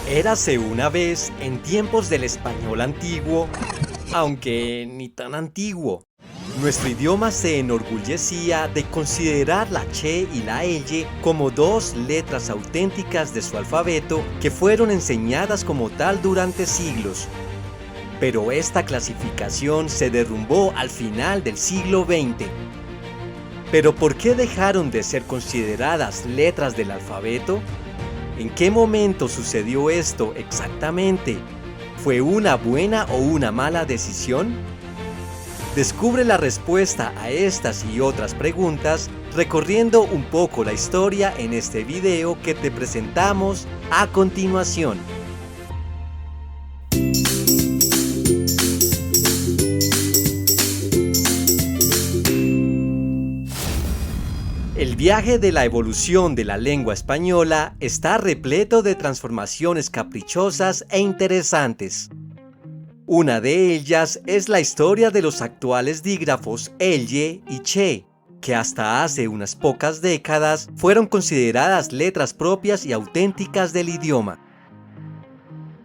Érase una vez, en tiempos del español antiguo, aunque ni tan antiguo. Nuestro idioma se enorgullecía de considerar la Che y la Elle como dos letras auténticas de su alfabeto que fueron enseñadas como tal durante siglos. Pero esta clasificación se derrumbó al final del siglo XX. ¿Pero por qué dejaron de ser consideradas letras del alfabeto? ¿En qué momento sucedió esto exactamente? ¿Fue una buena o una mala decisión? Descubre la respuesta a estas y otras preguntas recorriendo un poco la historia en este video que te presentamos a continuación. El viaje de la evolución de la lengua española está repleto de transformaciones caprichosas e interesantes. Una de ellas es la historia de los actuales dígrafos Elle y Che, que hasta hace unas pocas décadas fueron consideradas letras propias y auténticas del idioma.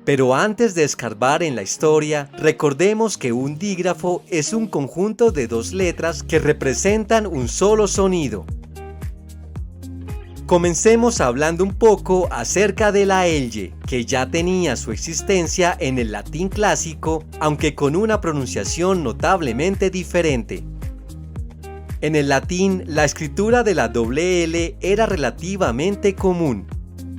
Pero antes de escarbar en la historia, recordemos que un dígrafo es un conjunto de dos letras que representan un solo sonido. Comencemos hablando un poco acerca de la Elle, que ya tenía su existencia en el latín clásico, aunque con una pronunciación notablemente diferente. En el latín, la escritura de la doble L era relativamente común,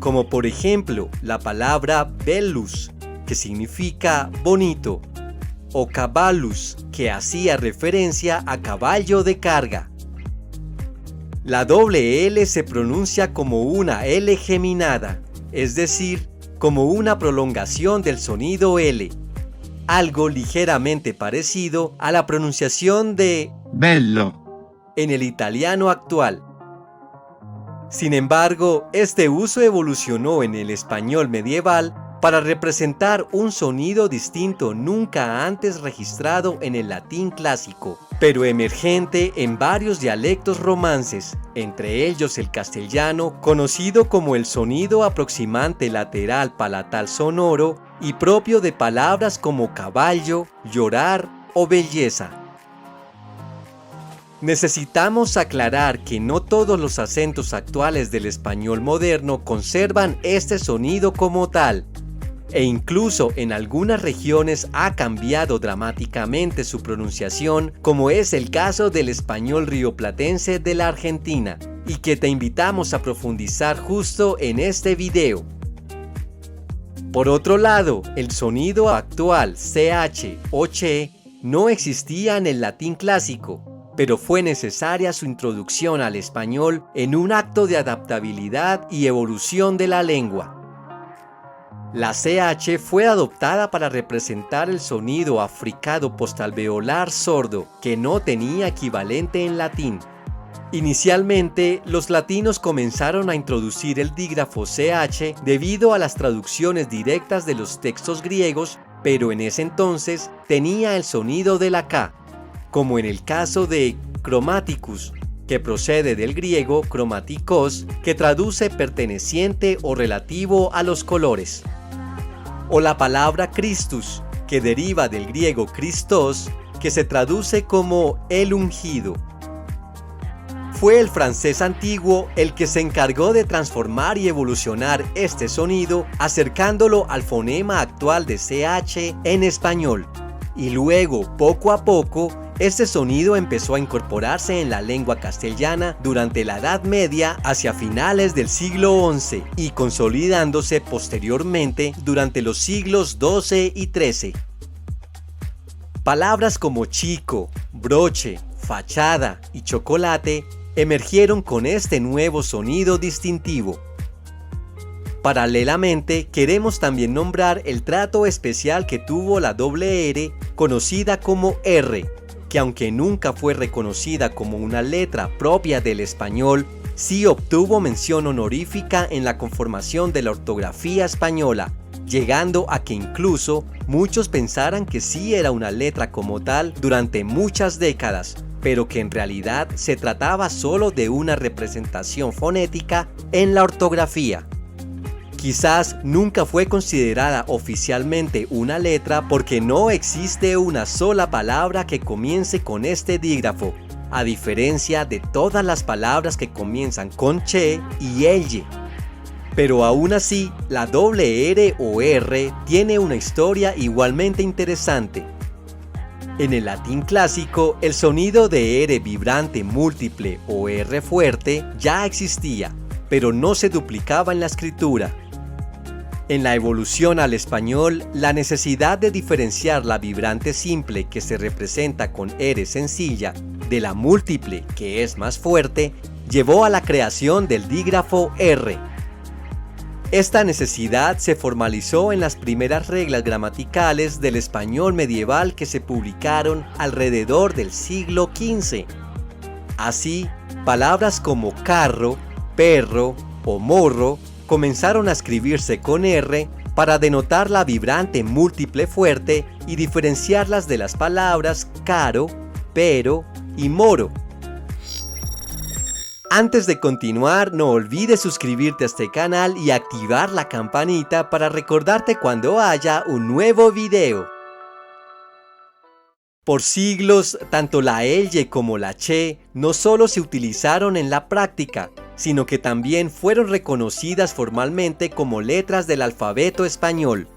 como por ejemplo la palabra bellus, que significa bonito, o caballus, que hacía referencia a caballo de carga. La doble L se pronuncia como una L geminada, es decir, como una prolongación del sonido L, algo ligeramente parecido a la pronunciación de bello en el italiano actual. Sin embargo, este uso evolucionó en el español medieval para representar un sonido distinto nunca antes registrado en el latín clásico, pero emergente en varios dialectos romances, entre ellos el castellano, conocido como el sonido aproximante lateral palatal sonoro y propio de palabras como caballo, llorar o belleza. Necesitamos aclarar que no todos los acentos actuales del español moderno conservan este sonido como tal, e incluso en algunas regiones ha cambiado dramáticamente su pronunciación, como es el caso del español rioplatense de la Argentina, y que te invitamos a profundizar justo en este video. Por otro lado, el sonido actual CH o Che no existía en el latín clásico, pero fue necesaria su introducción al español en un acto de adaptabilidad y evolución de la lengua. La CH fue adoptada para representar el sonido africado postalveolar sordo, que no tenía equivalente en latín. Inicialmente, los latinos comenzaron a introducir el dígrafo CH debido a las traducciones directas de los textos griegos, pero en ese entonces tenía el sonido de la K, como en el caso de chromaticus, que procede del griego chromatikos, que traduce perteneciente o relativo a los colores. O la palabra Christus, que deriva del griego Christos, que se traduce como el ungido. Fue el francés antiguo el que se encargó de transformar y evolucionar este sonido, acercándolo al fonema actual de CH en español. Y luego, poco a poco, este sonido empezó a incorporarse en la lengua castellana durante la Edad Media hacia finales del siglo XI y consolidándose posteriormente durante los siglos XII y XIII. Palabras como chico, broche, fachada y chocolate emergieron con este nuevo sonido distintivo. Paralelamente, queremos también nombrar el trato especial que tuvo la doble R, conocida como R, que aunque nunca fue reconocida como una letra propia del español, sí obtuvo mención honorífica en la conformación de la ortografía española, llegando a que incluso muchos pensaran que sí era una letra como tal durante muchas décadas, pero que en realidad se trataba solo de una representación fonética en la ortografía. Quizás nunca fue considerada oficialmente una letra porque no existe una sola palabra que comience con este dígrafo, a diferencia de todas las palabras que comienzan con che y elle. Pero aún así, la doble R o R tiene una historia igualmente interesante. En el latín clásico, el sonido de R vibrante múltiple o R fuerte ya existía, pero no se duplicaba en la escritura. En la evolución al español, la necesidad de diferenciar la vibrante simple que se representa con R sencilla de la múltiple que es más fuerte, llevó a la creación del dígrafo R. Esta necesidad se formalizó en las primeras reglas gramaticales del español medieval que se publicaron alrededor del siglo XV. Así, palabras como carro, perro o morro comenzaron a escribirse con R para denotar la vibrante múltiple fuerte y diferenciarlas de las palabras caro, pero y moro. Antes de continuar, no olvides suscribirte a este canal y activar la campanita para recordarte cuando haya un nuevo video. Por siglos, tanto la elle como la che no solo se utilizaron en la práctica, sino que también fueron reconocidas formalmente como letras del alfabeto español.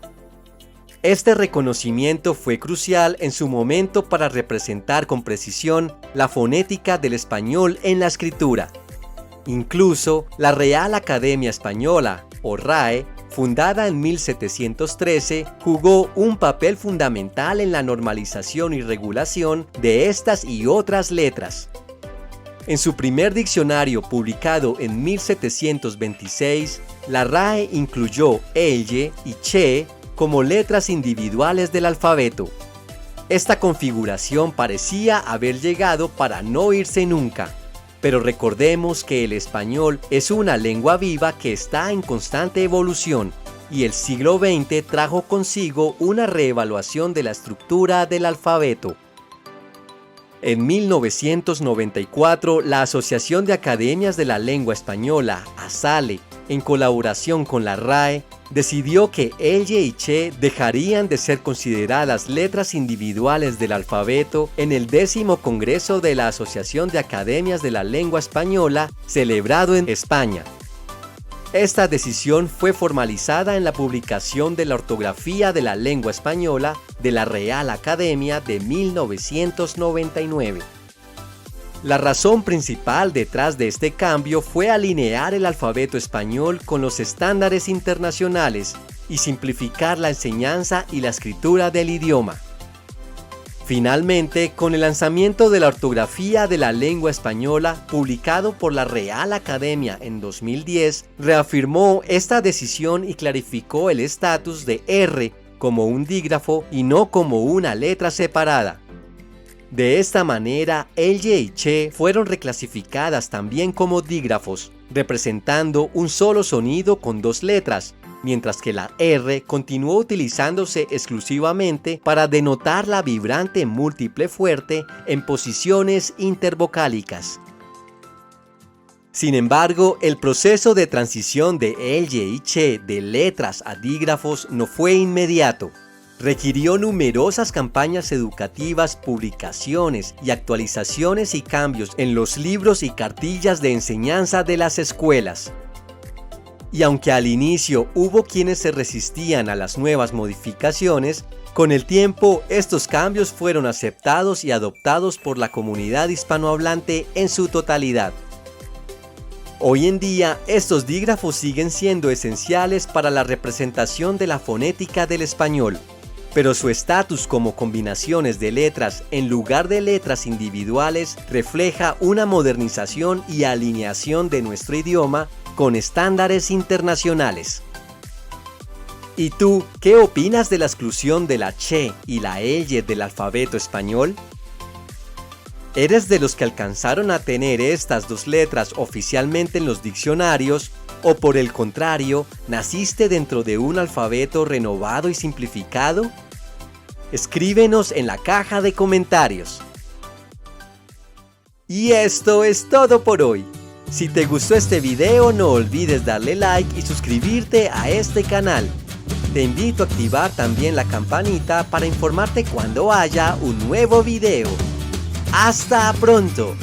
Este reconocimiento fue crucial en su momento para representar con precisión la fonética del español en la escritura. Incluso la Real Academia Española, o RAE, fundada en 1713, jugó un papel fundamental en la normalización y regulación de estas y otras letras. En su primer diccionario publicado en 1726, la RAE incluyó elle y che como letras individuales del alfabeto. Esta configuración parecía haber llegado para no irse nunca, pero recordemos que el español es una lengua viva que está en constante evolución, y el siglo XX trajo consigo una reevaluación de la estructura del alfabeto. En 1994, la Asociación de Academias de la Lengua Española, ASALE, en colaboración con la RAE, decidió que elle y che dejarían de ser consideradas letras individuales del alfabeto en el 10º Congreso de la Asociación de Academias de la Lengua Española, celebrado en España. Esta decisión fue formalizada en la publicación de la Ortografía de la Lengua Española de la Real Academia de 1999. La razón principal detrás de este cambio fue alinear el alfabeto español con los estándares internacionales y simplificar la enseñanza y la escritura del idioma. Finalmente, con el lanzamiento de la Ortografía de la Lengua Española, publicado por la Real Academia en 2010, reafirmó esta decisión y clarificó el estatus de R como un dígrafo y no como una letra separada. De esta manera, elle y che fueron reclasificadas también como dígrafos, representando un solo sonido con dos letras, mientras que la R continuó utilizándose exclusivamente para denotar la vibrante múltiple fuerte en posiciones intervocálicas. Sin embargo, el proceso de transición de elle y che de letras a dígrafos no fue inmediato. Requirió numerosas campañas educativas, publicaciones y actualizaciones y cambios en los libros y cartillas de enseñanza de las escuelas. Y aunque al inicio hubo quienes se resistían a las nuevas modificaciones, con el tiempo estos cambios fueron aceptados y adoptados por la comunidad hispanohablante en su totalidad. Hoy en día, estos dígrafos siguen siendo esenciales para la representación de la fonética del español, pero su estatus como combinaciones de letras en lugar de letras individuales refleja una modernización y alineación de nuestro idioma con estándares internacionales. ¿Y tú, qué opinas de la exclusión de la che y la elle del alfabeto español? ¿Eres de los que alcanzaron a tener estas dos letras oficialmente en los diccionarios o por el contrario, naciste dentro de un alfabeto renovado y simplificado? Escríbenos en la caja de comentarios. Y esto es todo por hoy. Si te gustó este video, no olvides darle like y suscribirte a este canal. Te invito a activar también la campanita para informarte cuando haya un nuevo video. ¡Hasta pronto!